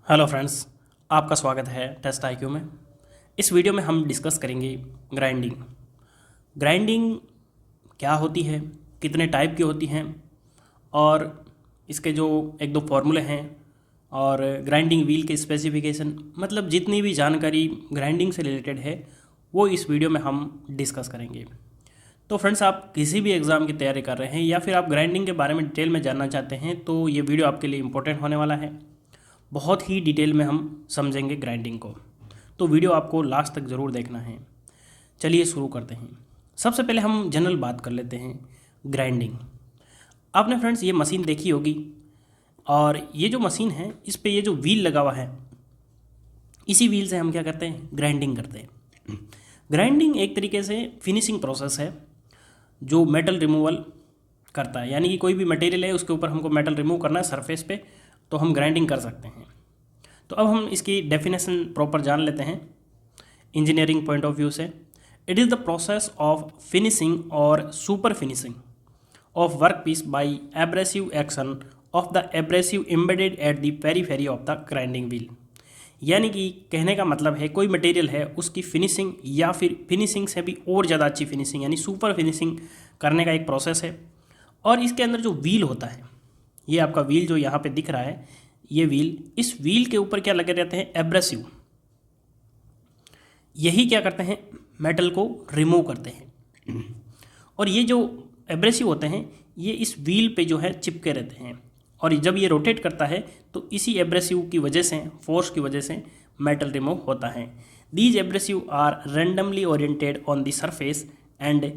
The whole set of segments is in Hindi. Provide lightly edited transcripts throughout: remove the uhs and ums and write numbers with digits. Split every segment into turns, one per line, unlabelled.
हेलो फ्रेंड्स, आपका स्वागत है टेस्ट आईक्यू में। इस वीडियो में हम डिस्कस करेंगे ग्राइंडिंग। ग्राइंडिंग क्या होती है, कितने टाइप की होती हैं और इसके जो एक दो फॉर्मूले हैं और ग्राइंडिंग व्हील के स्पेसिफिकेशन, मतलब जितनी भी जानकारी ग्राइंडिंग से रिलेटेड है वो इस वीडियो में हम डिस्कस करेंगे। तो फ्रेंड्स, आप किसी भी एग्ज़ाम की तैयारी कर रहे हैं या फिर आप ग्राइंडिंग के बारे में डिटेल में जानना चाहते हैं तो ये वीडियो आपके लिए इम्पोर्टेंट होने वाला है। बहुत ही डिटेल में हम समझेंगे ग्राइंडिंग को, तो वीडियो आपको लास्ट तक ज़रूर देखना है। चलिए शुरू करते हैं। सबसे पहले हम जनरल बात कर लेते हैं ग्राइंडिंग। आपने फ्रेंड्स ये मशीन देखी होगी और ये जो मशीन है इस पे ये जो व्हील लगा हुआ है, इसी व्हील से हम क्या करते हैं, ग्राइंडिंग करते हैं। ग्राइंडिंग एक तरीके से फिनिशिंग प्रोसेस है जो मेटल रिमूवल करता है, यानी कि कोई भी मटेरियल है उसके ऊपर हमको मेटल रिमूव करना है सरफेस पे, तो हम ग्राइंडिंग कर सकते हैं। तो अब हम इसकी डेफिनेशन प्रॉपर जान लेते हैं इंजीनियरिंग पॉइंट ऑफ व्यू से। It is the process of finishing और super finishing of work piece by abrasive action of the abrasive embedded at the periphery of the grinding wheel. यानी कि कहने का मतलब है कोई मटेरियल है उसकी फिनिशिंग या फिर फिनिशिंग से भी और ज़्यादा अच्छी फिनिशिंग यानी सुपर फिनिशिंग करने का एक प्रोसेस है। और इसके अंदर जो व्हील होता है, ये आपका व्हील जो यहाँ पे दिख रहा है, ये व्हील, इस व्हील के ऊपर क्या लगे रहते हैं, एब्रेसिव। यही क्या करते हैं, मेटल को रिमूव करते हैं। और ये जो एब्रेसिव होते हैं ये इस व्हील पे जो है चिपके रहते हैं और जब ये रोटेट करता है तो इसी एब्रेसिव की वजह से, फोर्स की वजह से मेटल रिमूव होता है। These abrasive are randomly oriented on the surface and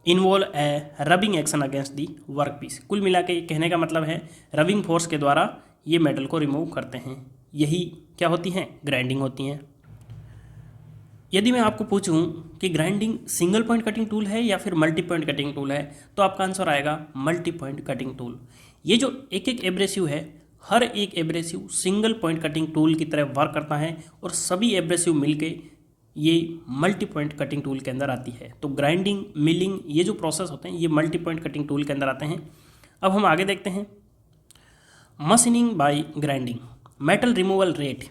involve a rubbing action against the work piece. कुल मिला के कहने का मतलब है रबिंग फोर्स के द्वारा ये मेटल को रिमूव करते हैं। यही क्या होती हैं, ग्राइंडिंग होती हैं। यदि मैं आपको पूछूं कि grinding single point cutting tool है या फिर मल्टी पॉइंट कटिंग टूल है, तो आपका आंसर आएगा मल्टी पॉइंट कटिंग टूल। ये जो एक एक एब्रेसिव है, हर एक abrasive single point cutting tool की तरह वर्क करता है और सभी एब्रेसिव मिलके ये मल्टी पॉइंट कटिंग टूल के अंदर आती है। तो ग्राइंडिंग, मिलिंग, ये जो प्रोसेस होते हैं ये मल्टी पॉइंट कटिंग टूल के अंदर आते हैं। अब हम आगे देखते हैं machining by grinding. Metal removal rate,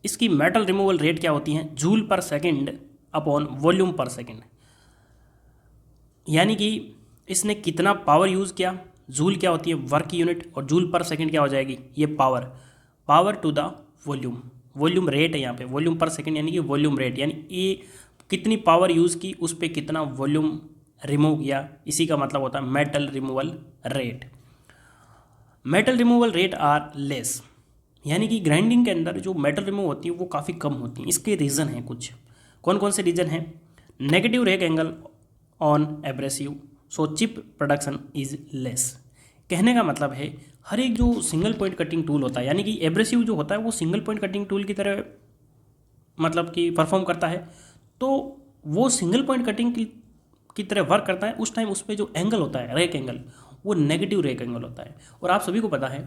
इसकी मेटल रिमूवल रेट क्या होती है, joule per second upon volume per second. यानी कि इसने कितना पावर यूज़ किया। जूल क्या होती है, वर्क यूनिट, और जूल पर सेकंड क्या हो जाएगी, ये power to the volume. Volume rate है यहाँ पे, वॉल्यूम पर सेकंड यानी कि वॉल्यूम रेट, यानी ये कितनी पावर यूज़ की उस पर कितना वॉल्यूम रिमूव किया, इसी का मतलब होता है metal removal rate. Metal removal rate are less, यानी कि ग्राइंडिंग के अंदर जो मेटल रिमूव होती है वो काफ़ी कम होती है। इसके रीज़न हैं कुछ, कौन कौन से रीज़न हैं। Negative rake angle on abrasive, so chip production is less. कहने का मतलब है हर एक जो सिंगल पॉइंट कटिंग टूल होता है, यानी कि एब्रेसिव जो होता है वो सिंगल पॉइंट कटिंग टूल की तरह मतलब कि परफॉर्म करता है, तो वो सिंगल पॉइंट कटिंग की तरह वर्क करता है। उस टाइम उस पर जो एंगल होता है, रेक एंगल, वो नेगेटिव रेक एंगल होता है। और आप सभी को पता है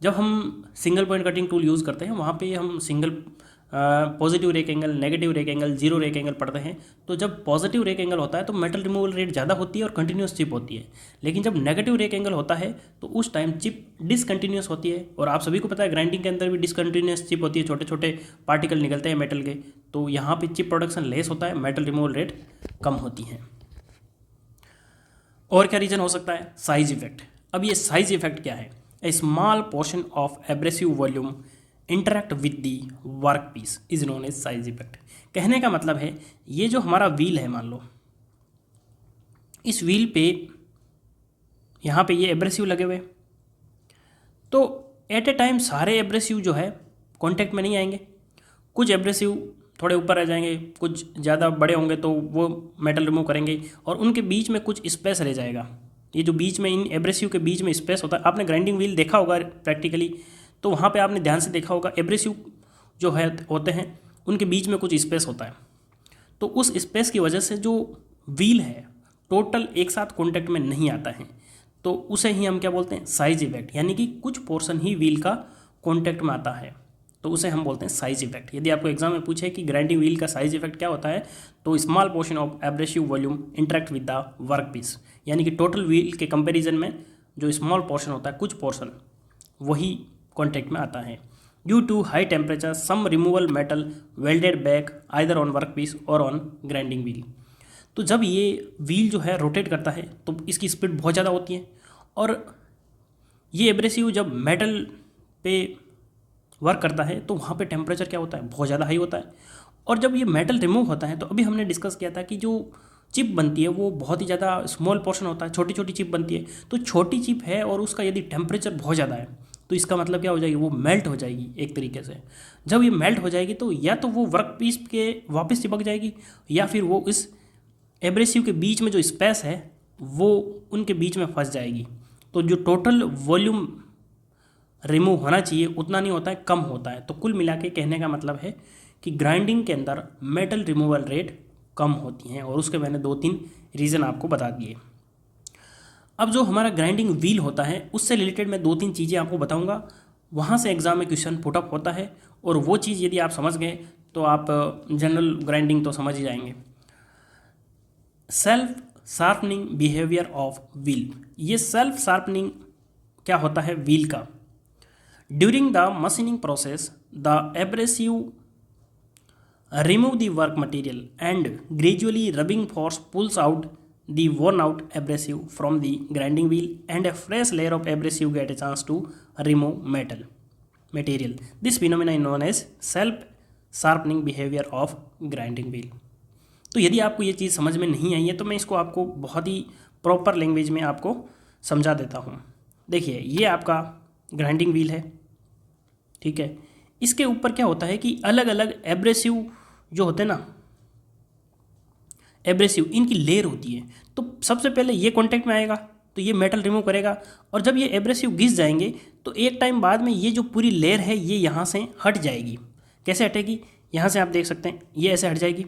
जब हम single point cutting tool use करते हैं वहाँ पे हम single positive rake angle, negative rake angle, zero rake angle पढ़ते हैं। तो जब पॉजिटिव रेक एंगल होता है तो मेटल रिमूवल रेट ज़्यादा होती है और कंटिन्यूस चिप होती है। लेकिन जब नेगेटिव रेक एंगल होता है तो उस टाइम चिप डिसकंटिन्यूस होती है। और आप सभी को पता है ग्राइंडिंग के अंदर भी डिसकंटिन्यूस चिप होती है, छोटे छोटे पार्टिकल निकलते हैं मेटल के, तो यहाँ पे चिप प्रोडक्शन लेस होता है, मेटल रिमूवल रेट कम होती है। और क्या रीज़न हो सकता है, साइज इफेक्ट। अब ये साइज इफेक्ट क्या है, a small portion of abrasive volume interact with the work piece is known as size effect. कहने का मतलब है ये जो हमारा व्हील है, मान लो इस व्हील पे यहाँ पे ये एब्रेसिव लगे हुए, तो एट ए टाइम सारे एब्रेसिव जो है कांटेक्ट में नहीं आएंगे। कुछ एब्रेसिव थोड़े ऊपर रह जाएंगे, कुछ ज़्यादा बड़े होंगे तो वो मेटल रिमूव करेंगे और उनके बीच में कुछ स्पेस रह जाएगा। ये जो बीच में, इन एब्रेसिव के बीच में स्पेस होता है, आपने ग्राइंडिंग व्हील देखा होगा प्रैक्टिकली, तो वहाँ पे आपने ध्यान से देखा होगा एब्रेसिव जो है होते हैं उनके बीच में कुछ स्पेस होता है। तो उस स्पेस की वजह से जो व्हील है टोटल एक साथ कॉन्टैक्ट में नहीं आता है, तो उसे ही हम क्या बोलते हैं, साइज इफेक्ट। यानी कि कुछ पोर्शन ही व्हील का कॉन्टैक्ट में आता है, तो उसे हम बोलते हैं साइज इफेक्ट। यदि आपको एग्जाम में पूछे कि ग्राइंडिंग व्हील का साइज इफेक्ट क्या होता है, तो small portion of abrasive volume interact with the work piece, यानी कि टोटल व्हील के कंपैरिजन में जो स्मॉल पोर्शन होता है, कुछ पोर्शन, वही कॉन्टैक्ट में आता है। Due to high temperature some removal metal welded back either on work piece और ऑन ग्राइंडिंग व्हील। तो जब ये व्हील जो है रोटेट करता है तो इसकी स्पीड बहुत ज़्यादा होती है, और ये एब्रेसिव जब मेटल पे वर्क करता है तो वहाँ पे टेम्परेचर क्या होता है, बहुत ज़्यादा हाई होता है। और जब ये मेटल रिमूव होता है तो अभी हमने डिस्कस किया था कि जो चिप बनती है वो बहुत ही ज़्यादा स्मॉल पोर्शन होता है, छोटी छोटी चिप बनती है। तो छोटी चिप है और उसका यदि टेम्परेचर बहुत ज़्यादा है तो इसका मतलब क्या हो जाएगी, वो मेल्ट हो जाएगी एक तरीके से। जब ये मेल्ट हो जाएगी तो या तो वो वर्क पीस के वापस चिपक जाएगी, या फिर वो इस एब्रेसिव के बीच में जो स्पेस है वो उनके बीच में फंस जाएगी। तो जो टोटल वॉल्यूम रिमूव होना चाहिए उतना नहीं होता है, कम होता है। तो कुल मिला के कहने का मतलब है कि ग्राइंडिंग के अंदर मेटल रिमूवल रेट कम होती हैं, और उसके मैंने 2-3 रीज़न आपको बता दिए। अब जो हमारा ग्राइंडिंग व्हील होता है उससे रिलेटेड मैं 2-3 चीज़ें आपको बताऊंगा, वहाँ से एग्जाम में क्वेश्चन पुटअप होता है, और वो चीज़ यदि आप समझ गए तो आप जनरल ग्राइंडिंग तो समझ ही जाएंगे। Self sharpening behaviour of wheel. ये सेल्फ शार्पनिंग क्या होता है व्हील का? During the machining process the abrasive remove the work material and gradually rubbing force pulls out the worn out abrasive from the grinding wheel, and a fresh layer of abrasive get a chance to remove material. This phenomenon is known as self sharpening behavior of grinding wheel. तो यदि आपको ये चीज़ समझ में नहीं आई है तो मैं इसको आपको बहुत ही प्रॉपर लैंग्वेज में आपको समझा देता हूँ। देखिए, ये आपका ग्राइंडिंग व्हील है, ठीक है। इसके ऊपर क्या होता है कि अलग अलग एब्रेसिव जो होते हैं ना, एब्रेसिव, इनकी लेयर होती है। तो सबसे पहले ये कांटेक्ट में आएगा तो ये मेटल रिमूव करेगा, और जब ये एब्रेसिव घिस जाएंगे तो एक टाइम बाद में ये जो पूरी लेयर है ये यहाँ से हट जाएगी। कैसे हटेगी? यहाँ से आप देख सकते हैं, ये ऐसे हट जाएगी,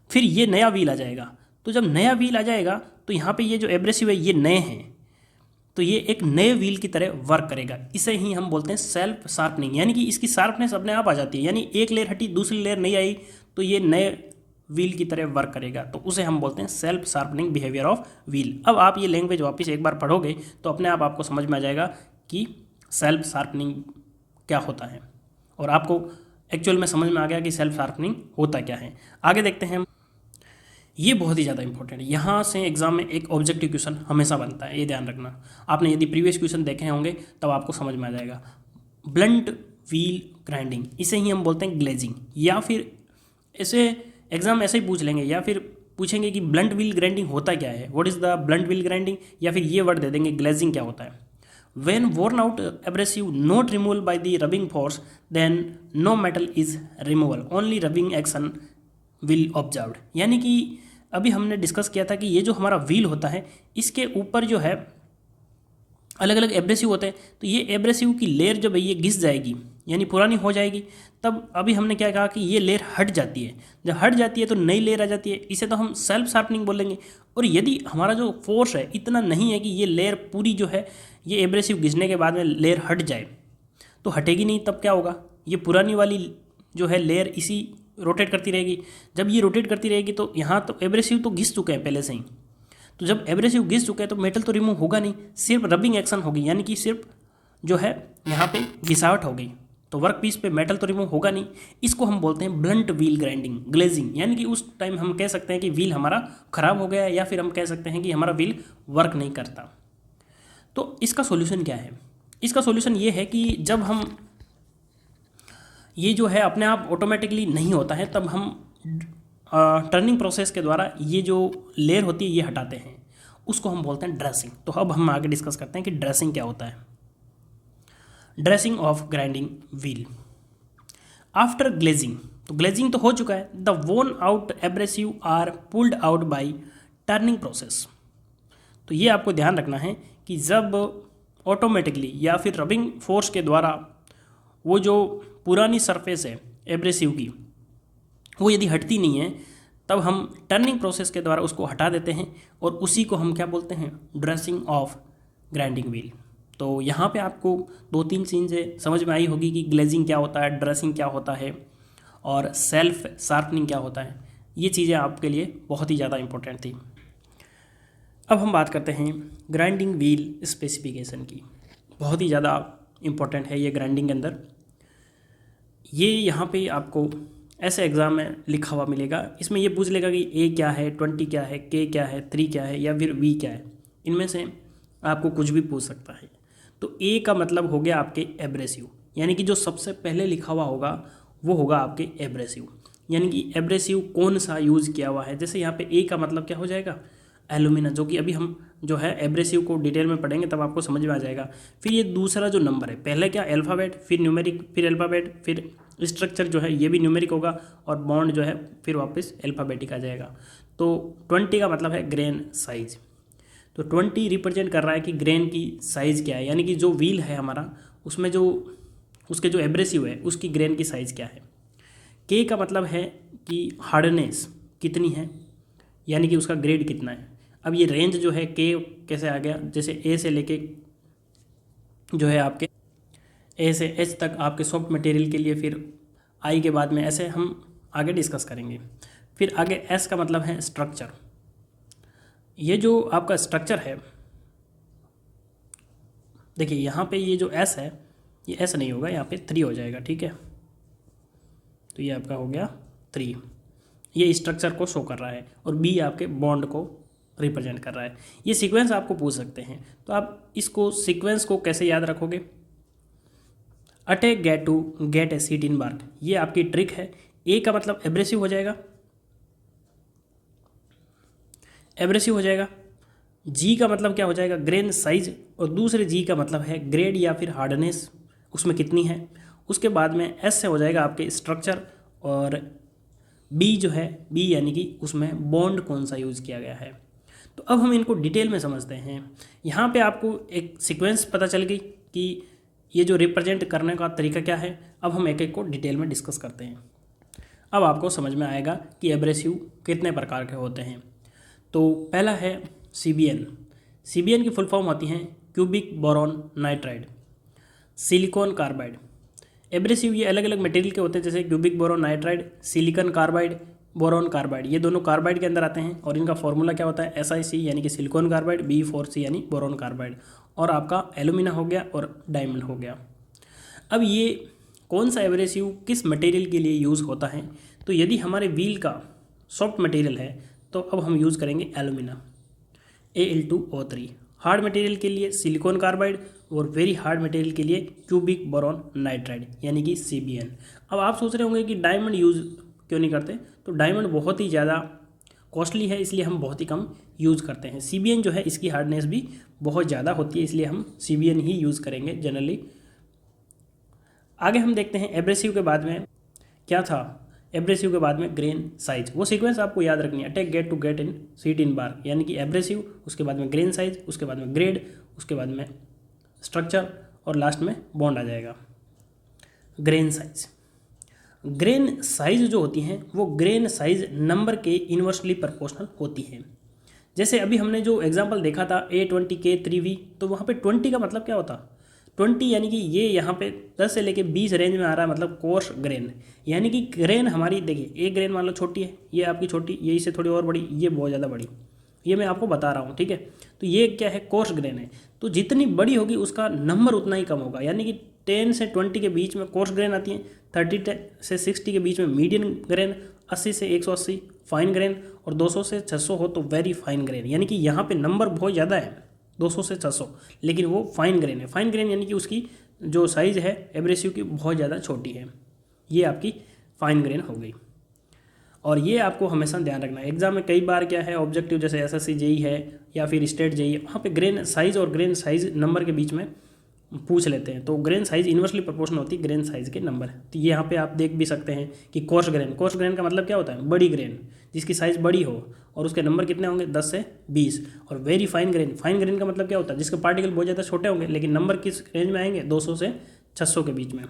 फिर ये नया व्हील आ जाएगा। तो जब नया व्हील आ जाएगा तो यहाँ पे ये जो एब्रेसिव है ये नए हैं, तो ये एक नए व्हील की तरह वर्क करेगा। इसे ही हम बोलते हैं सेल्फ शार्पनिंग, यानी कि इसकी शार्पनेस अपने आप आ जाती है। यानी एक लेयर हटी, दूसरी लेयर नहीं आई, तो ये नए व्हील की तरह वर्क करेगा। तो उसे हम बोलते हैं self sharpening behaviour of wheel. अब आप ये लैंग्वेज वापस एक बार पढ़ोगे तो अपने आप आपको समझ में आ जाएगा कि सेल्फ शार्पनिंग क्या होता है, और आपको एक्चुअल में समझ में आ गया कि सेल्फ शार्पनिंग होता क्या है। आगे देखते हैं। ये बहुत ही ज़्यादा इंपॉर्टेंट है, यहाँ से एग्जाम में एक ऑब्जेक्टिव क्वेश्चन हमेशा बनता है, ये ध्यान रखना। आपने यदि प्रीवियस क्वेश्चन देखे होंगे तब आपको समझ में आ जाएगा। ब्लंट व्हील ग्राइंडिंग, इसे ही हम बोलते हैं ग्लेजिंग, या फिर ऐसे एग्जाम ऐसे ही पूछ लेंगे, या फिर पूछेंगे कि ब्लंट व्हील ग्राइंडिंग होता क्या है, what is the blunt wheel grinding, या फिर ये वर्ड दे देंगे ग्लेजिंग क्या होता है। When worn out abrasive not removed by the rubbing force, then no metal is removable, only rubbing action will observed। यानी कि अभी हमने डिस्कस किया था कि ये जो हमारा व्हील होता है इसके ऊपर जो है अलग अलग एब्रेसिव होते हैं। तो ये एब्रेसिव की लेयर जब ये घिस जाएगी यानी पुरानी हो जाएगी, तब अभी हमने क्या कहा कि ये लेयर हट जाती है। जब हट जाती है तो नई लेयर आ जाती है, इसे तो हम सेल्फ शार्पनिंग बोलेंगे। और यदि हमारा जो फोर्स है इतना नहीं है कि ये लेयर पूरी जो है ये एब्रेसिव घिसने के बाद में लेयर हट जाए, तो हटेगी नहीं, तब क्या होगा, ये पुरानी वाली जो है लेयर इसी रोटेट करती रहेगी। जब ये रोटेट करती रहेगी तो यहाँ तो एब्रेसिव तो घिस चुके हैं पहले से ही, तो जब एब्रेसिव घिस चुके हैं तो मेटल तो रिमूव होगा नहीं, सिर्फ रबिंग एक्शन होगी, यानी कि सिर्फ जो है यहाँ पे घिसावट हो गई, तो वर्क पीस पे मेटल तो रिमूव होगा नहीं। इसको हम बोलते हैं ब्लंट व्हील ग्राइंडिंग, ग्लेजिंग। यानी कि उस टाइम हम कह सकते हैं कि व्हील हमारा ख़राब हो गया है, या फिर हम कह सकते हैं कि हमारा व्हील वर्क नहीं करता। तो इसका सोल्यूशन क्या है? इसका सोल्यूशन ये है कि जब हम ये जो है अपने आप ऑटोमेटिकली नहीं होता है, तब हम टर्निंग प्रोसेस के द्वारा ये जो लेयर होती है ये हटाते हैं, उसको हम बोलते हैं ड्रेसिंग। तो अब हम आगे डिस्कस करते हैं कि ड्रेसिंग क्या होता है। Dressing of grinding wheel after glazing. तो ग्लेजिंग तो हो चुका है, the worn out abrasive are pulled out by turning process. तो ये आपको ध्यान रखना है कि जब ऑटोमेटिकली या फिर रबिंग फोर्स के द्वारा वो जो पुरानी सरफेस है एब्रेसिव की वो यदि हटती नहीं है, तब हम टर्निंग प्रोसेस के द्वारा उसको हटा देते हैं, और उसी को हम क्या बोलते हैं, ड्रेसिंग ऑफ ग्राइंडिंग व्हील। तो यहाँ पे आपको 2-3 चीज़ें समझ में आई होगी कि ग्लेजिंग क्या होता है, ड्रेसिंग क्या होता है, और सेल्फ शार्पनिंग क्या होता है। ये चीज़ें आपके लिए बहुत ही ज़्यादा इंपॉर्टेंट थी। अब हम बात करते हैं ग्राइंडिंग व्हील स्पेसिफिकेशन की। बहुत ही ज़्यादा इंपॉर्टेंट है ये ग्राइंडिंग के अंदर। ये यहाँ पे आपको ऐसे एग्ज़ाम में लिखा हुआ मिलेगा। इसमें ये पूछ लेगा कि ए क्या है, 20 क्या है, के क्या है, 3 क्या है या फिर वी क्या है। इनमें से आपको कुछ भी पूछ सकता है। तो ए का मतलब हो गया आपके एब्रेसिव, यानी कि जो सबसे पहले लिखा हुआ होगा वो होगा आपके एब्रेसिव, यानी कि एब्रेसिव कौन सा यूज़ किया हुआ है। जैसे यहाँ पे ए का मतलब क्या हो जाएगा, एलुमिना, जो कि अभी हम जो है एब्रेसिव को डिटेल में पढ़ेंगे तब आपको समझ में आ जाएगा। फिर ये दूसरा जो नंबर है, पहले क्या अल्फ़ाबेट, फिर न्यूमेरिक, फिर अल्फ़ाबेट, फिर स्ट्रक्चर जो है ये भी न्यूमेरिक होगा और बॉन्ड जो है फिर वापस अल्फ़ाबेटिक आ जाएगा। तो 20 का मतलब है ग्रेन साइज। तो 20 रिप्रेजेंट कर रहा है कि ग्रेन की साइज़ क्या है, यानी कि जो व्हील है हमारा उसमें जो उसके जो एब्रेसिव है उसकी ग्रेन की साइज़ क्या है। के का मतलब है कि हार्डनेस कितनी है, यानी कि उसका ग्रेड कितना है। अब ये रेंज जो है के कैसे आ गया, जैसे ए से लेके जो है आपके ए से एच तक आपके सॉफ्ट मटेरियल के लिए, फिर आई के बाद में ऐसे हम आगे डिस्कस करेंगे। फिर आगे एस का मतलब है स्ट्रक्चर। ये जो आपका स्ट्रक्चर है, देखिए यहाँ पे ये जो एस है ये एस नहीं होगा, यहाँ पे 3 हो जाएगा, ठीक है। तो ये आपका हो गया 3, ये स्ट्रक्चर को शो कर रहा है, और बी आपके बॉन्ड को रिप्रेजेंट कर रहा है। ये सीक्वेंस आपको पूछ सकते हैं, तो आप इसको सीक्वेंस को कैसे याद रखोगे। Attack gate to get a seat in bark, ये आपकी ट्रिक है। ए का मतलब एब्रेसिव हो जाएगा, एब्रेसिव हो जाएगा। जी का मतलब क्या हो जाएगा, ग्रेन साइज, और दूसरे जी का मतलब है ग्रेड या फिर हार्डनेस उसमें कितनी है। उसके बाद में एस से हो जाएगा आपके स्ट्रक्चर, और बी जो है बी यानी कि उसमें बॉन्ड कौन सा यूज़ किया गया है। तो अब हम इनको डिटेल में समझते हैं। यहाँ पे आपको एक सीक्वेंस पता चल गई कि ये जो रिप्रेजेंट करने का तरीका क्या है। अब हम एक एक को डिटेल में डिस्कस करते हैं। अब आपको समझ में आएगा कि एब्रेसिव कितने प्रकार के होते हैं। तो पहला है CBN। CBN की फुल फॉर्म होती हैं cubic boron nitride, silicon carbide. Abrasive ये अलग अलग मटेरियल के होते हैं, जैसे cubic boron nitride, silicon carbide, boron carbide, ये दोनों कार्बाइड के अंदर आते हैं। और इनका फॉर्मूला क्या होता है, SiC यानी कि सिलिकॉन कार्बाइड, B4C यानी बोरॉन कार्बाइड, और आपका एल्यूमिना हो गया और डायमंड हो गया। अब ये कौन सा एब्रेसिव किस मटेरियल के लिए यूज़ होता है, तो यदि हमारे व्हील का सॉफ्ट मटेरियल है तो अब हम यूज़ करेंगे एल्यूमिना, Al2O3। हार्ड मटेरियल के लिए सिलिकॉन कार्बाइड, और वेरी हार्ड मटेरियल के लिए क्यूबिक बोरॉन नाइट्राइड यानी कि CBN। अब आप सोच रहे होंगे कि डायमंड यूज़ क्यों नहीं करते, तो डायमंड बहुत ही ज़्यादा कॉस्टली है, इसलिए हम बहुत ही कम यूज़ करते हैं। CBN जो है इसकी हार्डनेस भी बहुत ज़्यादा होती है, इसलिए हम CBN ही यूज़ करेंगे जनरली। आगे हम देखते हैं एब्रेसिव के बाद में क्या था। एब्रेसिव के बाद में ग्रेन साइज, वो सीक्वेंस आपको याद रखनी है, attack gate to gate in seat in bar, यानी कि एब्रेसिव, उसके बाद में ग्रेन साइज, उसके बाद में ग्रेड, उसके बाद में स्ट्रक्चर, और लास्ट में बॉन्ड आ जाएगा। ग्रेन साइज, ग्रेन साइज जो होती हैं वो ग्रेन साइज नंबर के इन्वर्सली प्रोपोर्शनल होती हैं। जैसे अभी हमने जो एग्जांपल देखा था A20 K3V, तो वहाँ पे 20 का मतलब क्या होता, 20 यानी कि ये यहाँ पे 10 से लेके 20 रेंज में आ रहा है, मतलब कोर्स ग्रेन, यानी कि ग्रेन हमारी देखिए एक ग्रेन मान लो छोटी है, ये आपकी छोटी, ये इससे थोड़ी और बड़ी, ये बहुत ज़्यादा बड़ी, ये मैं आपको बता रहा हूँ, ठीक है। तो ये क्या है, कोर्स ग्रेन है। तो जितनी बड़ी होगी उसका नंबर उतना ही कम होगा, यानी कि 10 से 20 के बीच में कोर्स ग्रेन आती है, 30 से 60 के बीच में मीडियम ग्रेन, 80 से 180 फाइन ग्रेन, और 200 से 600 हो तो वेरी फाइन ग्रेन। यानी कि यहाँ पे नंबर बहुत ज़्यादा है 200 से 600, लेकिन वो फाइन ग्रेन है। फाइन ग्रेन यानी कि उसकी जो साइज़ है एब्रेसिव की बहुत ज़्यादा छोटी है, ये आपकी फाइन ग्रेन हो गई। और ये आपको हमेशा ध्यान रखना है। एग्जाम में कई बार क्या है, ऑब्जेक्टिव जैसे SSC JEE है या फिर स्टेट JEE, वहाँ पे ग्रेन साइज और ग्रेन साइज नंबर के बीच में पूछ लेते हैं। तो ग्रेन साइज इन्वर्सली प्रोपोर्शनल होती है ग्रेन साइज के नंबर। तो ये यहाँ पे आप देख भी सकते हैं कि कोर्स ग्रेन, कोर्स ग्रेन का मतलब क्या होता है, बड़ी ग्रेन जिसकी साइज़ बड़ी हो, और उसके नंबर कितने होंगे 10 से 20। और very fine grain, fine grain का मतलब क्या होता है, जिसके पार्टिकल बहुत ज़्यादा छोटे होंगे लेकिन नंबर किस रेंज में आएंगे, 200 से 600 के बीच में।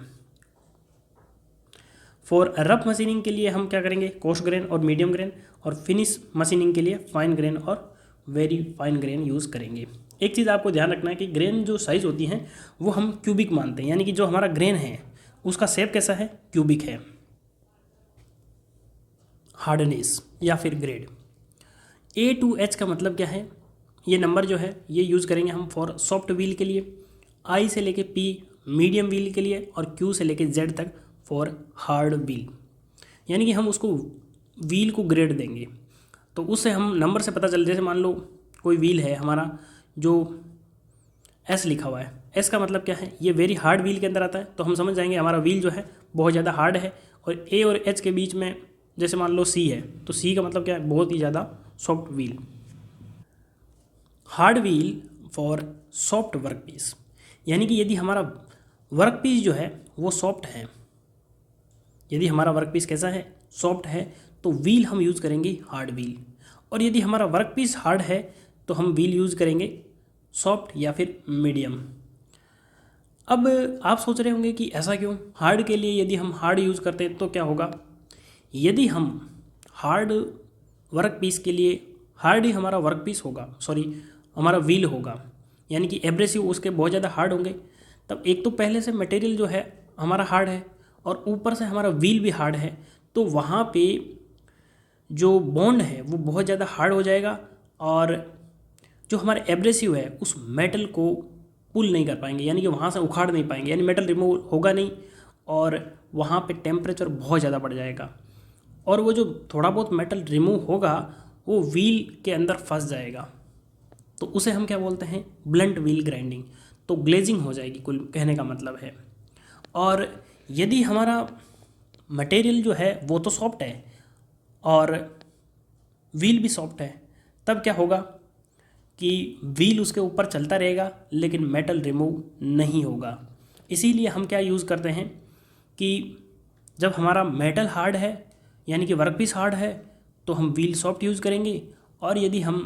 फॉर रफ मशीनिंग के लिए हम क्या करेंगे, कोर्स ग्रेन और मीडियम ग्रेन, और फिनिश मशीनिंग के लिए फाइन ग्रेन और वेरी फाइन ग्रेन यूज़ करेंगे। एक चीज़ आपको ध्यान रखना है कि ग्रेन जो साइज़ होती हैं वो हम क्यूबिक मानते हैं, यानी कि जो हमारा ग्रेन है उसका शेप कैसा है, क्यूबिक है। हार्डनेस या फिर ग्रेड, A to H का मतलब क्या है, ये नंबर जो है ये यूज़ करेंगे हम फॉर सॉफ्ट व्हील के लिए, I से लेके P मीडियम व्हील के लिए, और Q से लेके Z तक फॉर हार्ड व्हील, यानी कि हम उसको व्हील को ग्रेड देंगे। तो उससे हम नंबर से पता चल, जैसे मान लो कोई व्हील है हमारा जो एस लिखा हुआ है, एस का मतलब क्या है, ये वेरी हार्ड व्हील के अंदर आता है, तो हम समझ जाएंगे हमारा व्हील जो है बहुत ज़्यादा हार्ड है। और ए और एच के बीच में जैसे मान लो सी है, तो सी का मतलब क्या है, बहुत ही ज़्यादा soft wheel. Hard wheel for soft work piece, यानी कि यदि हमारा वर्क पीस जो है वो सॉफ्ट है, यदि हमारा वर्क पीस कैसा है, सॉफ्ट है, तो व्हील हम यूज़ करेंगे हार्ड व्हील। और यदि हमारा वर्क पीस हार्ड है तो हम व्हील यूज़ करेंगे सॉफ्ट या फिर मीडियम। अब आप सोच रहे होंगे कि ऐसा क्यों, हार्ड के लिए यदि हम हार्ड यूज़ करते हैं तो क्या होगा, यदि हम हार्ड वर्क पीस के लिए, हार्ड ही हमारा वर्क पीस होगा, सॉरी हमारा व्हील होगा, यानी कि एब्रेसिव उसके बहुत ज़्यादा हार्ड होंगे, तब एक तो पहले से मटेरियल जो है हमारा हार्ड है और ऊपर से हमारा व्हील भी हार्ड है, तो वहाँ पे जो बॉन्ड है वो बहुत ज़्यादा हार्ड हो जाएगा और जो हमारे एब्रेसिव है उस मेटल को पुल नहीं कर पाएंगे, यानी कि वहाँ से उखाड़ नहीं पाएंगे, यानी मेटल रिमूव होगा नहीं और वहाँ पे टेम्परेचर बहुत ज़्यादा बढ़ जाएगा और वो जो थोड़ा बहुत मेटल रिमूव होगा वो व्हील के अंदर फंस जाएगा, तो उसे हम क्या बोलते हैं, ब्लंट व्हील ग्राइंडिंग। तो ग्लेजिंग हो जाएगी, कुल कहने का मतलब है। और यदि हमारा मटेरियल जो है वो तो सॉफ्ट है और व्हील भी सॉफ्ट है, तब क्या होगा कि व्हील उसके ऊपर चलता रहेगा लेकिन मेटल रिमूव नहीं होगा। इसीलिए हम क्या यूज़ करते हैं कि जब हमारा मेटल हार्ड है यानी कि वर्कपीस हार्ड है तो हम व्हील सॉफ्ट यूज़ करेंगे, और यदि हम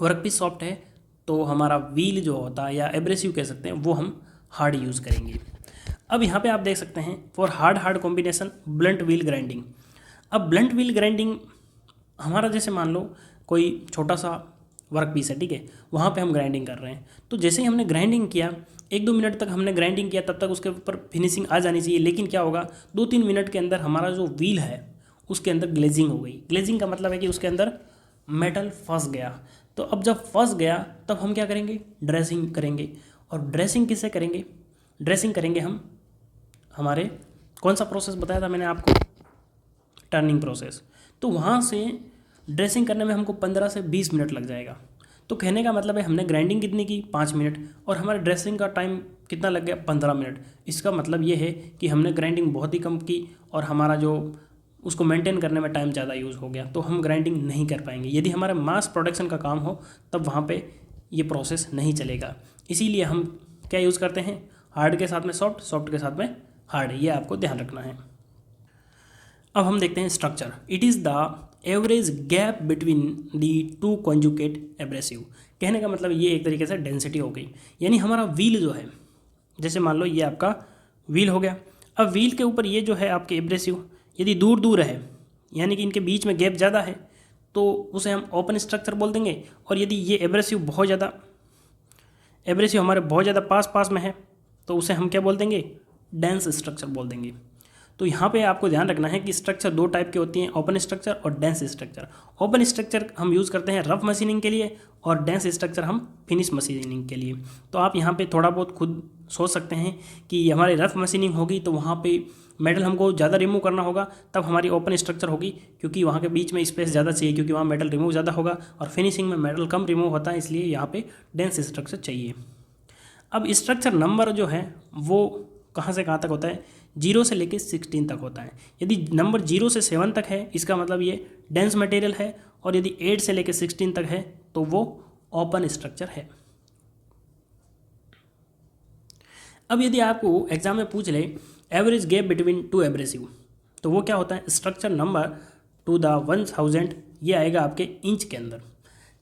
वर्कपीस सॉफ्ट है तो हमारा व्हील जो होता है या एब्रेसिव कह सकते हैं वो हम हार्ड यूज़ करेंगे। अब यहाँ पे आप देख सकते हैं for hard hard combination blunt wheel grinding. अब ब्लंट व्हील ग्राइंडिंग हमारा, जैसे मान लो कोई छोटा सा वर्क पीस है, ठीक है, वहाँ पे हम ग्राइंडिंग कर रहे हैं, तो जैसे ही हमने ग्राइंडिंग किया 1-2 मिनट तक हमने ग्राइंडिंग किया, तब तक उसके ऊपर फिनिशिंग आ जानी चाहिए, लेकिन क्या होगा 2-3 मिनट के अंदर हमारा जो व्हील है उसके अंदर ग्लेजिंग हो गई। ग्लेजिंग का मतलब है कि उसके अंदर मेटल फंस गया। तो अब जब फंस गया तब हम क्या करेंगे, ड्रेसिंग करेंगे। और ड्रेसिंग किससे करेंगे, ड्रेसिंग करेंगे हम हमारे, कौन सा प्रोसेस बताया था मैंने आपको, टर्निंग प्रोसेस। तो वहाँ से ड्रेसिंग करने में हमको 15 से 20 मिनट लग जाएगा। तो कहने का मतलब है हमने ग्राइंडिंग कितनी की, 5 मिनट, और हमारे ड्रेसिंग का टाइम कितना लग गया, 15 मिनट। इसका मतलब ये है कि हमने ग्राइंडिंग बहुत ही कम की और हमारा जो उसको मेंटेन करने में टाइम ज़्यादा यूज़ हो गया, तो हम ग्राइंडिंग नहीं कर पाएंगे। यदि हमारा मास प्रोडक्शन का काम हो तब वहाँ पे ये प्रोसेस नहीं चलेगा। इसीलिए हम क्या यूज़ करते हैं, हार्ड के साथ में सॉफ्ट, सॉफ्ट के साथ में हार्ड, ये आपको ध्यान रखना है। अब हम देखते हैं structure. It is the average gap between the two conjugate abrasive. कहने का मतलब ये एक तरीके से डेंसिटी हो गई, यानी हमारा व्हील जो है, जैसे मान लो ये आपका व्हील हो गया। अब व्हील के ऊपर ये जो है आपके एब्रेसिव, यदि दूर दूर है यानी कि इनके बीच में गैप ज़्यादा है तो उसे हम ओपन स्ट्रक्चर बोल देंगे। और यदि ये एब्रेसिव बहुत ज़्यादा, एब्रेसिव हमारे बहुत ज़्यादा पास पास में है तो उसे हम क्या बोल देंगे, डेंस स्ट्रक्चर बोल देंगे। तो यहाँ पे आपको ध्यान रखना है कि स्ट्रक्चर 2 टाइप के होती हैं, ओपन स्ट्रक्चर और डेंस स्ट्रक्चर। ओपन स्ट्रक्चर हम यूज़ करते हैं रफ मशीनिंग के लिए और डेंस स्ट्रक्चर हम फिनिश मशीनिंग के लिए। तो आप यहाँ पे थोड़ा बहुत खुद सोच सकते हैं कि हमारी रफ मशीनिंग होगी तो वहाँ पे मेटल हमको ज़्यादा रिमूव करना होगा, तब हमारी ओपन स्ट्रक्चर होगी क्योंकि वहाँ के बीच में स्पेस ज़्यादा चाहिए, क्योंकि वहाँ मेटल रिमूव ज़्यादा होगा और फिनिशिंग में मेटल कम रिमूव होता है, इसलिए यहाँ पे डेंस स्ट्रक्चर चाहिए। अब स्ट्रक्चर नंबर जो है वो कहाँ से कहाँ तक होता है, 0 से लेकर 16 तक होता है। यदि नंबर 0 से 7 तक है इसका मतलब ये डेंस मटेरियल है, और यदि 8 से लेकर 16 तक है तो वो ओपन स्ट्रक्चर है। अब यदि आपको एग्जाम में पूछ ले average gap between two abrasive, तो वो क्या होता है, स्ट्रक्चर नंबर टू द 1000, ये आएगा आपके इंच के अंदर।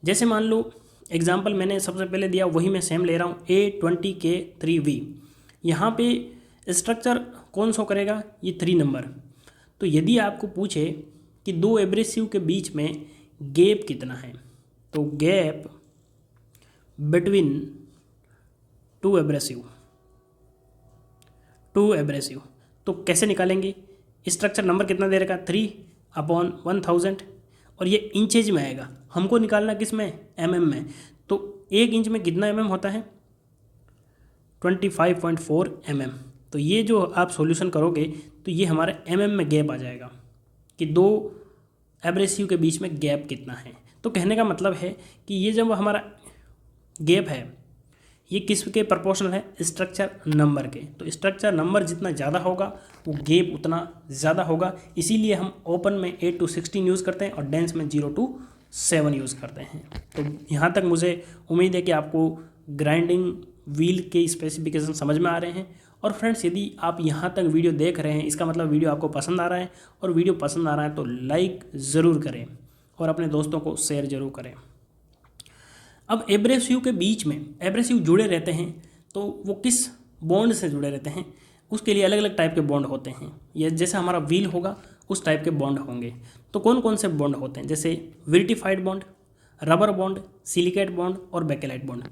जैसे मान लो एग्जाम्पल मैंने सबसे पहले दिया वही मैं सेम ले रहा हूँ, A20K3V। यहाँ पे स्ट्रक्चर कौन शो करेगा, ये 3 नंबर। तो यदि आपको पूछे कि 2 एब्रेसिव के बीच में गैप कितना है, तो गैप बिटवीन टू एब्रेसिव तो कैसे निकालेंगे, स्ट्रक्चर नंबर कितना दे रखा, 3/1000, और ये इंचेज में आएगा। हमको निकालना किस में, mm में। तो 1 इंच में कितना mm होता है, 25.4 mm। तो तो ये जो आप सॉल्यूशन करोगे तो ये हमारे में गैप आ जाएगा कि दो एब्रेसिव के बीच में गैप कितना है। तो कहने का मतलब है कि ये जब हमारा गैप है ये किसके प्रोपोर्शनल है, स्ट्रक्चर नंबर के। तो स्ट्रक्चर नंबर जितना ज़्यादा होगा वो गैप उतना ज़्यादा होगा। इसीलिए हम ओपन में 8 to 16 यूज़ करते हैं और डेंस में 0 to 7 यूज़ करते हैं। तो यहाँ तक मुझे उम्मीद है कि आपको ग्राइंडिंग व्हील के स्पेसिफिकेशन समझ में आ रहे हैं। और फ्रेंड्स, यदि आप यहाँ तक वीडियो देख रहे हैं इसका मतलब वीडियो आपको पसंद आ रहा है, और वीडियो पसंद आ रहा है तो लाइक ज़रूर करें और अपने दोस्तों को शेयर ज़रूर करें। अब एब्रेसिव के बीच में एब्रेसिव जुड़े रहते हैं तो वो किस बॉन्ड से जुड़े रहते हैं, उसके लिए अलग अलग टाइप के बॉन्ड होते हैं। ये जैसे हमारा व्हील होगा उस टाइप के बॉन्ड होंगे। तो कौन कौन से बॉन्ड होते हैं, जैसे vitrified bond, rubber bond, silicate bond और बेकेलाइट बॉन्ड।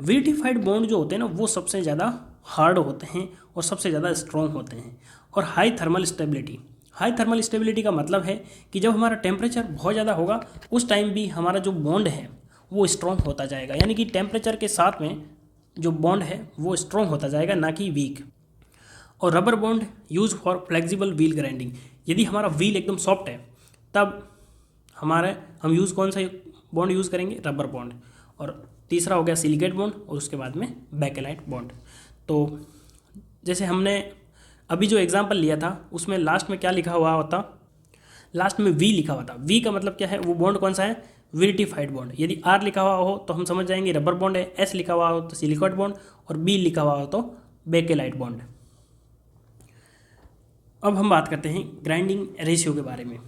विर्टिफाइड बॉन्ड जो होते हैं ना वो सबसे ज़्यादा हार्ड होते हैं और सबसे ज़्यादा स्ट्रॉन्ग होते हैं। और हाई थर्मल स्टेबिलिटी का मतलब है कि जब हमारा टेम्परेचर बहुत ज़्यादा होगा उस टाइम भी हमारा जो बॉन्ड है वो स्ट्रॉन्ग होता जाएगा, यानी कि टेम्परेचर के साथ में जो बॉन्ड है वो स्ट्रॉन्ग होता जाएगा, ना कि वीक। और rubber bond use for flexible wheel grinding. यदि हमारा व्हील एकदम सॉफ्ट है तब हम यूज़ कौन सा बॉन्ड यूज़ करेंगे, रबर बॉन्ड। और तीसरा हो गया सिलिकेट बॉन्ड और उसके बाद में बेकेलाइट बॉन्ड। तो जैसे हमने अभी जो एग्जांपल लिया था उसमें लास्ट में क्या लिखा हुआ होता, लास्ट में वी लिखा हुआ था। वी का मतलब क्या है, वो बॉन्ड कौन सा है, विर्टिफाइड बॉन्ड। यदि आर लिखा हुआ हो तो हम समझ जाएंगे रबर बॉन्ड है, एस लिखा हुआ हो तो सिलिकेट बॉन्ड और बी लिखा हुआ हो तो बेकेलाइट बॉन्ड। अब हम बात करते हैं ग्राइंडिंग रेशियो के बारे में।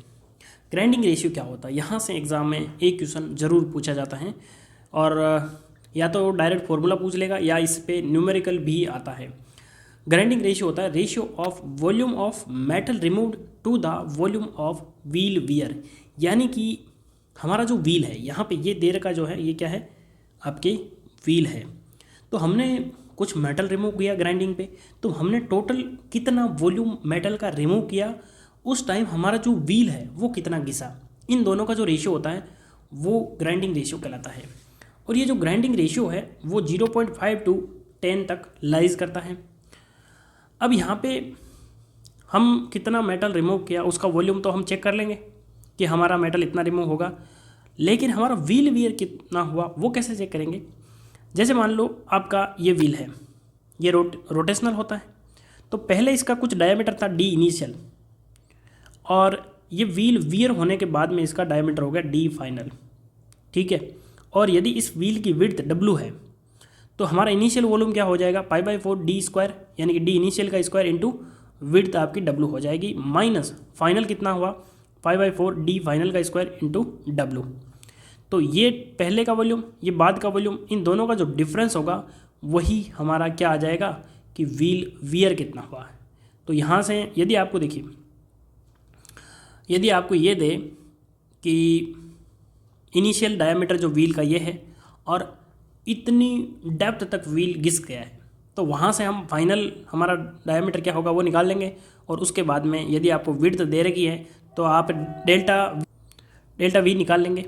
ग्राइंडिंग रेशियो क्या होता है, यहाँ से एग्जाम में एक क्वेश्चन जरूर पूछा जाता है, और या तो डायरेक्ट फॉर्मूला पूछ लेगा या इस पे न्यूमेरिकल भी आता है। ग्राइंडिंग रेशियो होता है ratio of volume of metal removed to the volume of wheel wear. यानी कि हमारा जो व्हील है यहाँ पे ये देर का जो है ये क्या है, आपके व्हील है। तो हमने कुछ मेटल रिमूव किया ग्राइंडिंग पे, तो हमने टोटल कितना वॉल्यूम मेटल का रिमूव किया, उस टाइम हमारा जो व्हील है वो कितना घिसा। इन दोनों का जो रेशियो होता है वो ग्राइंडिंग रेशियो कहलाता है। और ये जो ग्राइंडिंग रेशियो है वो 0.5 to 10 तक लाइज करता है। अब यहाँ पे हम कितना मेटल रिमूव किया उसका वॉल्यूम तो हम चेक कर लेंगे कि हमारा मेटल इतना रिमूव होगा, लेकिन हमारा व्हील वियर कितना हुआ वो कैसे चेक करेंगे। जैसे मान लो आपका ये व्हील है, ये रोटेशनल होता है, तो पहले इसका कुछ डायमीटर था डी इनिशियल, और ये व्हील वियर होने के बाद में इसका डायमीटर हो गया डी फाइनल, ठीक है। और यदि इस व्हील की विड्थ डब्ल्यू है तो हमारा इनिशियल वॉल्यूम क्या हो जाएगा, π/4 डी स्क्वायर, यानी कि डी इनिशियल का स्क्वायर इंटू विड्थ आपकी डब्ल्यू हो जाएगी, माइनस फाइनल कितना हुआ, π/4 डी फाइनल का स्क्वायर इंटू डब्ल्यू। तो ये पहले का वॉल्यूम, ये बाद का वॉल्यूम, इन दोनों का जो डिफरेंस होगा वही हमारा क्या आ जाएगा कि व्हील वियर कितना हुआ है। तो यहाँ से यदि आपको देखिए, यदि आपको ये दे कि इनिशियल डायमीटर जो व्हील का ये है और इतनी डेप्थ तक व्हील घिस गया है, तो वहाँ से हम फाइनल हमारा डायमीटर क्या होगा वो निकाल लेंगे। और उसके बाद में यदि आपको विड्थ दे रखी है तो आप डेल्टा वी निकाल लेंगे।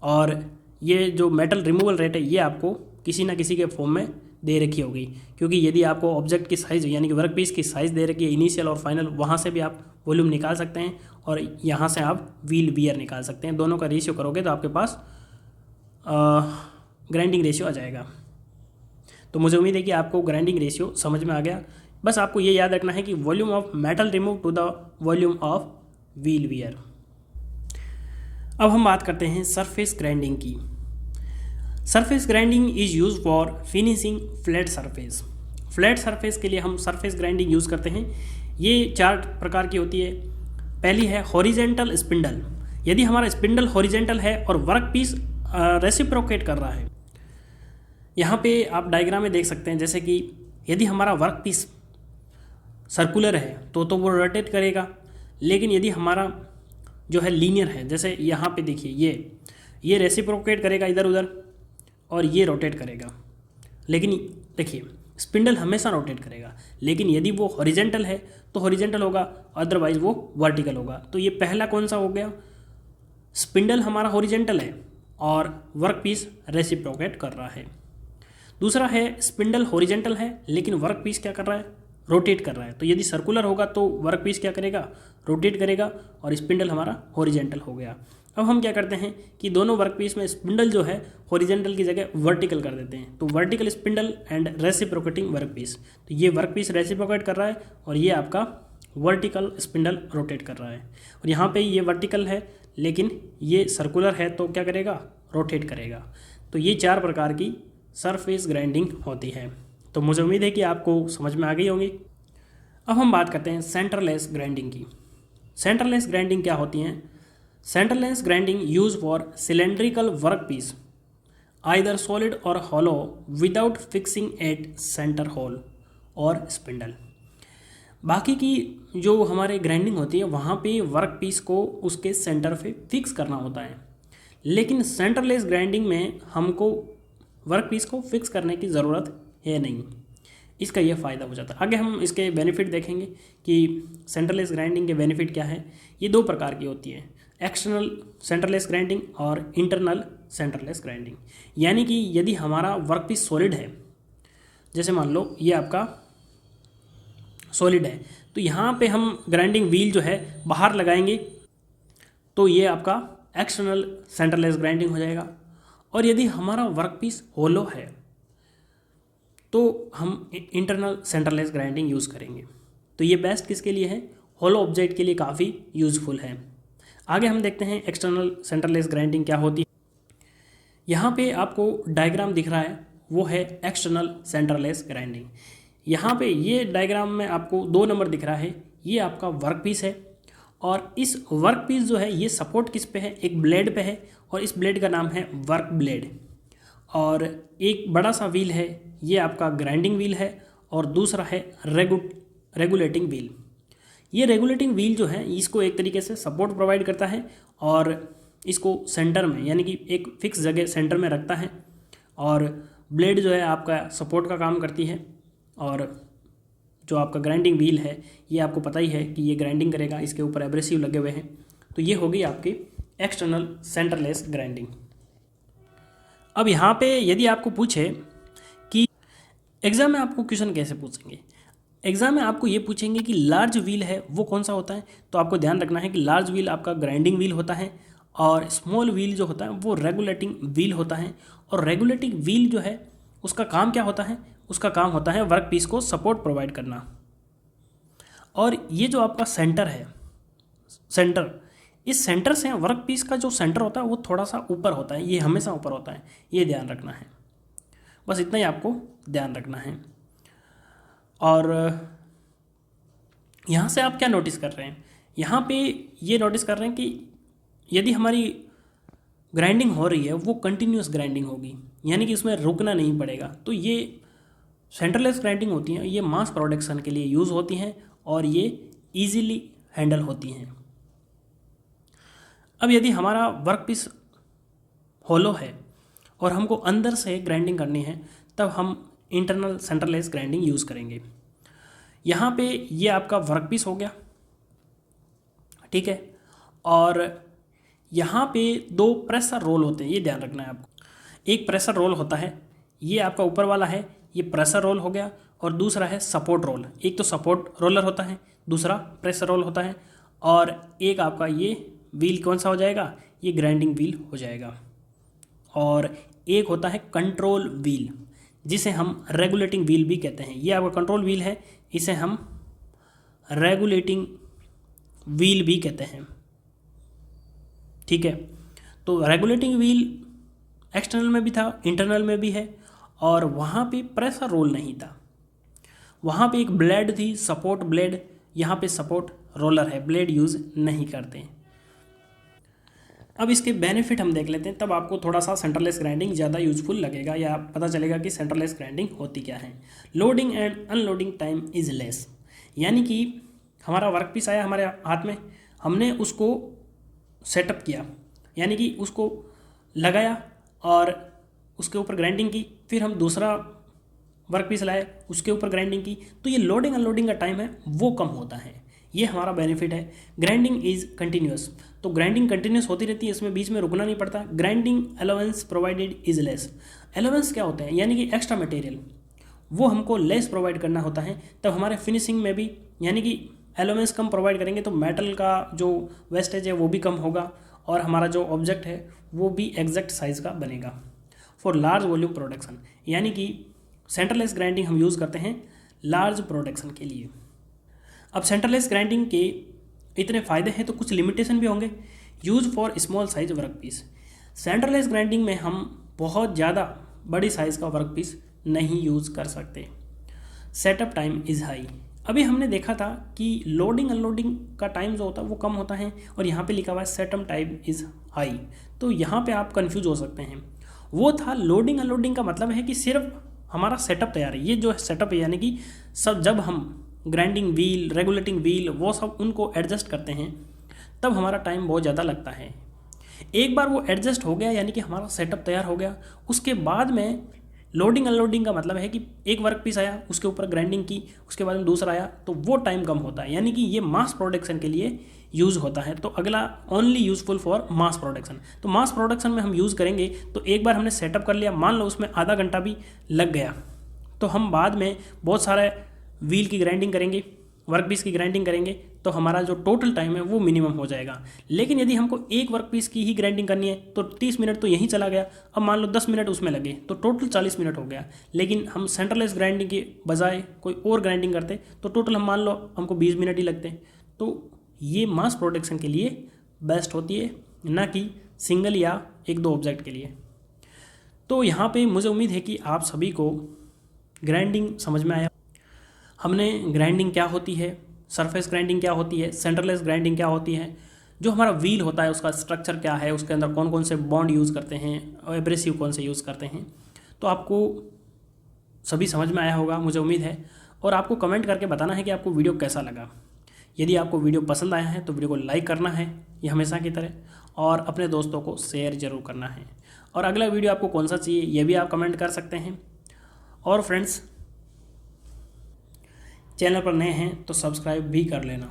और ये जो मेटल रिमूवल रेट है ये आपको किसी ना किसी के फॉर्म में दे रखी होगी, क्योंकि यदि आपको ऑब्जेक्ट की साइज़ यानी कि वर्क पीस की साइज़ दे रखी है इनिशियल और फाइनल, वहाँ से भी आप वॉल्यूम निकाल सकते हैं और यहाँ से आप व्हील वियर निकाल सकते हैं। दोनों का रेशियो करोगे तो आपके पास ग्राइंडिंग रेशियो आ जाएगा। तो मुझे उम्मीद है कि आपको ग्राइंडिंग रेशियो समझ में आ गया। बस आपको ये याद रखना है कि volume of metal remove to the volume of wheel wear. अब हम बात करते हैं सरफेस ग्राइंडिंग की। Surface grinding is use for finishing flat surface. Flat surface के लिए हम सरफेस ग्राइंडिंग यूज़ करते हैं। ये 4 प्रकार की होती है। पहली है हॉरिजेंटल स्पिंडल। यदि हमारा स्पिंडल हॉरिजेंटल है और वर्क पीस रेसिप्रोकेट कर रहा है, यहाँ पे आप डायग्राम में देख सकते हैं, जैसे कि यदि हमारा वर्क पीस सर्कुलर है तो वो रोटेट करेगा, लेकिन यदि हमारा जो है लीनियर है, जैसे यहाँ पे देखिए ये रेसिप्रोकेट करेगा इधर उधर और ये रोटेट करेगा। लेकिन देखिए स्पिंडल हमेशा रोटेट करेगा, लेकिन यदि वो हॉरिजेंटल है तो हॉरिजेंटल होगा, अदरवाइज वो वर्टिकल होगा। तो ये पहला कौन सा हो गया, स्पिंडल हमारा हॉरिजेंटल है और वर्क पीस रेसिप्रोकेट कर रहा है। दूसरा है स्पिंडल हॉरिजेंटल है लेकिन वर्क पीस क्या कर रहा है, रोटेट कर रहा है। तो यदि सर्कुलर होगा तो वर्क पीस क्या करेगा, रोटेट करेगा, और स्पिंडल हमारा हॉरिजेंटल हो गया। अब हम क्या करते हैं कि दोनों वर्क पीस में स्पिंडल जो है हॉरिजेंटल की जगह वर्टिकल कर देते हैं। तो vertical spindle and reciprocating work piece, तो ये वर्क पीस रेसिप्रोकेट कर रहा है और ये आपका वर्टिकल स्पिंडल रोटेट कर रहा है। और यहाँ पे ये वर्टिकल है लेकिन ये सर्कुलर है तो क्या करेगा, रोटेट करेगा। तो ये 4 प्रकार की सरफेस ग्राइंडिंग होती है। तो मुझे उम्मीद है कि आपको समझ में आ गई होंगी। अब हम बात करते हैं सेंटरलेस ग्राइंडिंग की। सेंटरलेस ग्राइंडिंग क्या होती है? Centreless grinding use for cylindrical work piece either solid और hollow without fixing at centre hole और स्पिंडल। बाकी की जो हमारे ग्राइंडिंग होती है वहाँ पे वर्क पीस को उसके सेंटर पे फिक्स करना होता है, लेकिन सेंटरलेस ग्राइंडिंग में हमको वर्क पीस को फिक्स करने की ज़रूरत है नहीं। इसका यह फ़ायदा हो जाता है। आगे हम इसके बेनिफिट देखेंगे कि सेंटरलेस ग्राइंडिंग के बेनिफिट क्या है। ये 2 प्रकार की होती है, एक्सटर्नल सेंटरलेस ग्राइंडिंग और इंटरनल सेंटरलेस ग्राइंडिंग। यानी कि यदि हमारा वर्क पीस सॉलिड है, जैसे मान लो ये आपका सॉलिड है, तो यहाँ पे हम ग्राइंडिंग व्हील जो है बाहर लगाएंगे तो ये आपका एक्सटर्नल सेंटरलेस ग्राइंडिंग हो जाएगा। और यदि हमारा वर्क पीस होलो है तो हम इंटरनल सेंटरलेस ग्राइंडिंग यूज़ करेंगे। तो ये बेस्ट किसके लिए है? होलो ऑब्जेक्ट के लिए काफ़ी यूज़फुल है। आगे हम देखते हैं एक्सटर्नल सेंटरलेस ग्राइंडिंग क्या होती है। यहाँ पे आपको डायग्राम दिख रहा है, वो है एक्सटर्नल सेंटरलेस ग्राइंडिंग। यहाँ पे ये डायग्राम में आपको 2 नंबर दिख रहा है, ये आपका वर्क पीस है और इस वर्क पीस जो है ये सपोर्ट किस पे है, एक ब्लेड पे है और इस ब्लेड का नाम है वर्क ब्लेड। और एक बड़ा सा व्हील है, ये आपका ग्राइंडिंग व्हील है और दूसरा है रेगुलेटिंग व्हील। ये रेगुलेटिंग व्हील जो है इसको एक तरीके से सपोर्ट प्रोवाइड करता है और इसको सेंटर में यानी कि एक फिक्स जगह सेंटर में रखता है, और ब्लेड जो है आपका सपोर्ट का काम करती है। और जो आपका ग्राइंडिंग व्हील है ये आपको पता ही है कि ये ग्राइंडिंग करेगा, इसके ऊपर एब्रेसिव लगे हुए हैं। तो ये होगी आपकी एक्सटर्नल सेंटरलेस ग्राइंडिंग। अब यहाँ पे यदि आपको पूछे कि एग्ज़ाम में आपको क्वेश्चन कैसे पूछेंगे, एग्ज़ाम में आपको ये पूछेंगे कि लार्ज व्हील है वो कौन सा होता है, तो आपको ध्यान रखना है कि लार्ज व्हील आपका ग्राइंडिंग व्हील होता है और स्मॉल व्हील जो होता है वो रेगुलेटिंग व्हील होता है। और रेगुलेटिंग व्हील जो है उसका काम क्या होता है, उसका काम होता है वर्क पीस को सपोर्ट प्रोवाइड करना। और ये जो आपका सेंटर है, सेंटर, इस सेंटर से वर्क पीस का जो सेंटर होता है वो थोड़ा सा ऊपर होता है, ये हमेशा ऊपर होता है, ये ध्यान रखना है। बस इतना ही आपको ध्यान रखना है। और यहाँ से आप क्या नोटिस कर रहे हैं, यहाँ पे ये नोटिस कर रहे हैं कि यदि हमारी ग्राइंडिंग हो रही है वो कंटिन्यूस ग्राइंडिंग होगी, यानी कि उसमें रुकना नहीं पड़ेगा। तो ये सेंटरलेस ग्राइंडिंग होती हैं, ये मास प्रोडक्शन के लिए यूज़ होती हैं और ये इजीली हैंडल होती हैं। अब यदि हमारा वर्क पीस होलो है और हमको अंदर से ग्राइंडिंग करनी है तब हम इंटरनल सेंटरलेस ग्राइंडिंग यूज़ करेंगे। यहाँ पे ये आपका वर्क पीस हो गया, ठीक है। और यहाँ पे 2 प्रेशर रोल होते हैं, ये ध्यान रखना है आपको। एक प्रेशर रोल होता है, ये आपका ऊपर वाला है, ये प्रेशर रोल हो गया, और दूसरा है सपोर्ट रोल। एक तो सपोर्ट रोलर होता है, दूसरा प्रेशर रोल होता है, और एक आपका ये व्हील कौन सा हो जाएगा, ये ग्राइंडिंग व्हील हो जाएगा। और एक होता है कंट्रोल व्हील जिसे हम रेगुलेटिंग व्हील भी कहते हैं। ये आपका कंट्रोल व्हील है, इसे हम रेगुलेटिंग व्हील भी कहते हैं, ठीक है। तो रेगुलेटिंग व्हील एक्सटर्नल में भी था, इंटरनल में भी है, और वहाँ पे प्रेशर रोल नहीं था, वहाँ पे एक ब्लेड थी, सपोर्ट ब्लेड। यहाँ पे सपोर्ट रोलर है, ब्लेड यूज़ नहीं करते। अब इसके बेनिफिट हम देख लेते हैं, तब आपको थोड़ा सा सेंटरलेस ग्राइंडिंग ज़्यादा यूजफुल लगेगा या पता चलेगा कि सेंटरलेस ग्राइंडिंग होती क्या है। Loading and unloading time is less, यानी कि हमारा वर्क पीस आया हमारे हाथ में, हमने उसको सेटअप किया, यानी कि उसको लगाया और उसके ऊपर ग्राइंडिंग की, फिर हम दूसरा वर्क पीस लाए उसके ऊपर ग्राइंडिंग की, तो ये लोडिंग अनलोडिंग का टाइम है वो कम होता है। ये हमारा बेनिफिट है। ग्राइंडिंग इज़ कंटिन्यूस, तो ग्राइंडिंग कंटिन्यूस होती रहती है, इसमें बीच में रुकना नहीं पड़ता। Grinding allowance provided is less. Allowance क्या होते हैं, यानी कि एक्स्ट्रा मटेरियल, वो हमको लेस प्रोवाइड करना होता है, तब हमारे फिनिशिंग में भी यानी कि एलोवेंस कम प्रोवाइड करेंगे तो मेटल का जो वेस्टेज है वो भी कम होगा और हमारा जो ऑब्जेक्ट है वो भी एग्जैक्ट साइज़ का बनेगा। फॉर लार्ज वॉल्यूम प्रोडक्शन, यानी कि सेंटरलेस ग्राइंडिंग हम यूज़ करते हैं लार्ज प्रोडक्शन के लिए। अब सेंटरलेस ग्राइंडिंग के इतने फ़ायदे हैं तो कुछ लिमिटेशन भी होंगे। Use for small size work piece, centreless grinding में हम बहुत ज़्यादा बड़ी साइज़ का वर्क पीस नहीं यूज़ कर सकते। सेटअप टाइम इज़ हाई, अभी हमने देखा था कि लोडिंग अनलोडिंग का टाइम जो होता है वो कम होता है और यहाँ पे लिखा हुआ है सेटअप टाइम इज़ हाई, तो यहाँ पे आप कंफ्यूज हो सकते हैं। वो था लोडिंग अनलोडिंग का मतलब है कि सिर्फ हमारा सेटअप तैयार है, ये जो है सेटअप है यानी कि सब जब हम ग्राइंडिंग व्हील, रेगुलेटिंग व्हील वो सब उनको एडजस्ट करते हैं तब हमारा टाइम बहुत ज़्यादा लगता है। एक बार वो एडजस्ट हो गया यानी कि हमारा सेटअप तैयार हो गया, उसके बाद में लोडिंग अनलोडिंग का मतलब है कि एक वर्क पीस आया, उसके ऊपर ग्राइंडिंग की, उसके बाद में दूसरा आया, तो वो टाइम कम होता है, यानी कि ये मास प्रोडक्शन के लिए यूज़ होता है। तो अगला only useful for mass production, तो मास प्रोडक्शन में हम यूज़ करेंगे तो एक बार हमने सेटअप कर लिया, मान लो उसमें आधा घंटा भी लग गया, तो हम बाद में बहुत सारे व्हील की ग्राइंडिंग करेंगे, वर्क पीस की ग्राइंडिंग करेंगे, तो हमारा जो टोटल टाइम है वो मिनिमम हो जाएगा। लेकिन यदि हमको एक वर्क पीस की ही ग्राइंडिंग करनी है तो 30 मिनट तो यहीं चला गया, अब मान लो 10 मिनट उसमें लगे तो टोटल 40 मिनट हो गया। लेकिन हम सेंटरलेस ग्राइंडिंग के बजाय कोई और ग्राइंडिंग करते तो टोटल हम मान लो हमको 20 मिनट ही लगते। तो ये मास प्रोडक्शन के लिए बेस्ट होती है, ना कि सिंगल या एक दो ऑब्जेक्ट के लिए। तो यहाँ पे मुझे उम्मीद है कि आप सभी को ग्राइंडिंग समझ में आया। हमने ग्राइंडिंग क्या होती है, सरफेस ग्राइंडिंग क्या होती है, सेंटरलेस ग्राइंडिंग क्या होती है, जो हमारा व्हील होता है उसका स्ट्रक्चर क्या है, उसके अंदर कौन कौन से बॉन्ड यूज़ करते हैं और एब्रेसिव कौन से यूज़ करते हैं, तो आपको सभी समझ में आया होगा मुझे उम्मीद है। और आपको कमेंट करके बताना है कि आपको वीडियो कैसा लगा। यदि आपको वीडियो पसंद आया है तो वीडियो को लाइक करना है ये हमेशा की तरह, और अपने दोस्तों को शेयर ज़रूर करना है। और अगला वीडियो आपको कौन सा चाहिए ये भी आप कमेंट कर सकते हैं। और फ्रेंड्स, चैनल पर नए हैं तो सब्सक्राइब भी कर लेना।